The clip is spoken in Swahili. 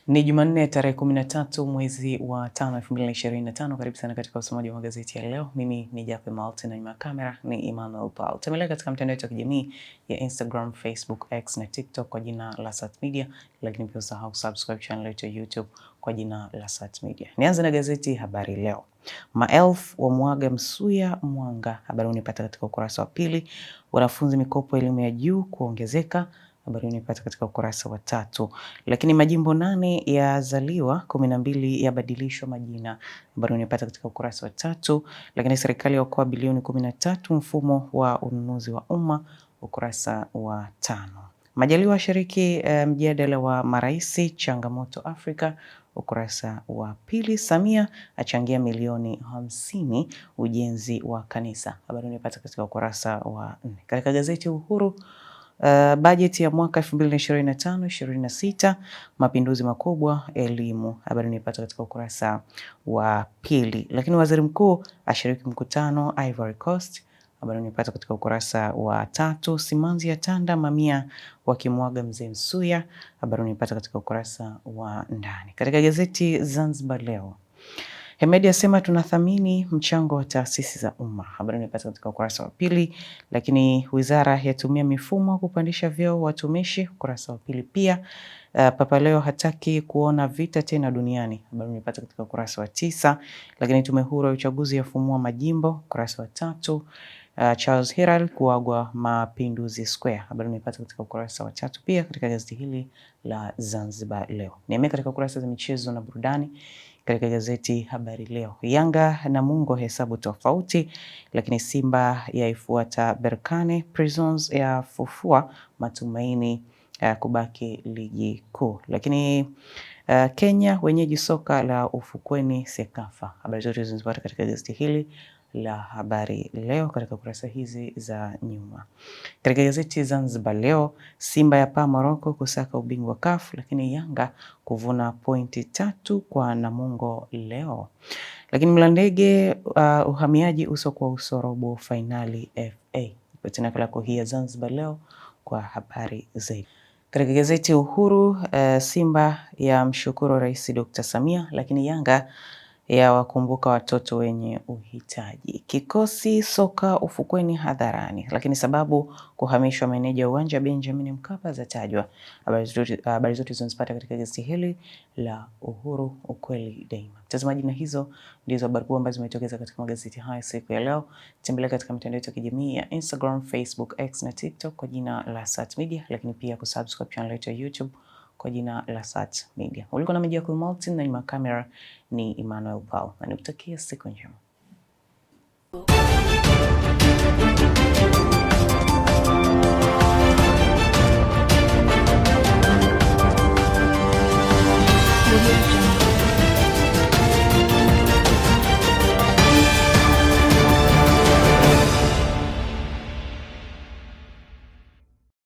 Ni Jumanne tarehe 13 mwezi wa 5 2025. Karibu sana katika usomaji wa magazeti ya leo. Mimi ni Jape Malti na nyuma ya kamera ni Emmanuel Paul. Tembelea katika mtandao wetu wa kijamii ya Instagram, Facebook, X na TikTok kwa jina la Sat Media, lakini pia usahau subscribe channel yetu ya YouTube kwa jina la Sat Media. Nianze na gazeti Habari Leo. Maelfu wa mwaga Msuya Mwanga, habari unipata katika ukurasa wa pili. Wanafunzi mikopo elimu ya juu kuongezeka, habari unipata katika ukurasa wa 3. Lakini majimbo 8 yazaliwa, 12 yabadilishwa majina, habari unipata katika ukurasa wa 3. Lakini serikali yaokoa bilioni 13 mfumo wa ununuzi wa umma, ukurasa wa 5. Majaliwa ashiriki mjadala wa maraisi changamoto Afrika, ukurasa wa 2. Samia achangia milioni 50 ujenzi wa kanisa, habari unipata katika ukurasa wa 4. Katika gazeti Uhuru, bajeti ya mwaka 2025-26 mapinduzi makubwa elimu, habari unipata katika ukurasa wa 2. Lakini waziri mkuu ashiriki mkutano Ivory Coast, habari unipata katika ukurasa wa 3. Simanzi ya tanda mamia wakimwaga mzee Msuya, habari unipata katika ukurasa wa ndani. Katika gazeti Zanzibar Leo, Hemedi asema tunathamini mchango wa taasisi za umma, habari unipata katika ukurasa wa 2. Lakini wizara yatumia mifumo kupandisha vyeo watumishi, ukurasa wa 2 pia. Papa Leo hataki kuona vita tena duniani, habari unipata katika ukurasa wa 9. Lakini tume huru ya uchaguzi yafumua majimbo, ukurasa wa 3. Charles Hiral kuagwa Mapinduzi Square, habari unipata katika ukurasa wa 3 pia katika gazeti hili la Zanzibar Leo. Niamea katika ukurasa za michezo na burudani katika gazeti Habari Leo. Yanga na Mungo hesabu tofauti, lakini Simba yaifuata Berkane, Prisons yafufua matumaini kubaki ligi kuu. Lakini Kenya wenyeji soka la ufukweni Sekafa, habari zote zinazopata katika gazeti hili la Habari Leo katika kurasa hizi za nyuma. Katika gazeti Zanzibar Leo, Simba ya paa Morocco kusaka ubingwa CAF, lakini Yanga kuvuna pointi 3 kwa Namungo leo. Lakini Mlandege uhamiaji uso kwa uso robo finali FA. Ipate nakala yako hii ya Zanzibar Leo kwa habari zaidi. Katika gazeti Uhuru, Simba ya mshukuru Rais Dr. Samia, lakini Yanga ya wakumbuka watoto wenye uhitaji. Kikosi soka ufukweni hadharani, lakini sababu kuhamishwa meneja uwanja Benjamin Mkapa zatajwa. Habari zote zinazopata katika gazeti hili la Uhuru, ukweli daima. Mtazamaji, na hizo ndizo habari kubwa ambazo zimetokeza katika magazeti haya siku ya leo. Tembelea katika mitandao yetu ya kijamii ya Instagram, Facebook, X na TikTok kwa jina la Sat Media, lakini pia kusubscribe channel yetu ya YouTube kwa jina la Sat Media. Ulikuwa na Jape Malti na nyuma kamera ni Emmanuel Paul. Na nikutakia siku njema.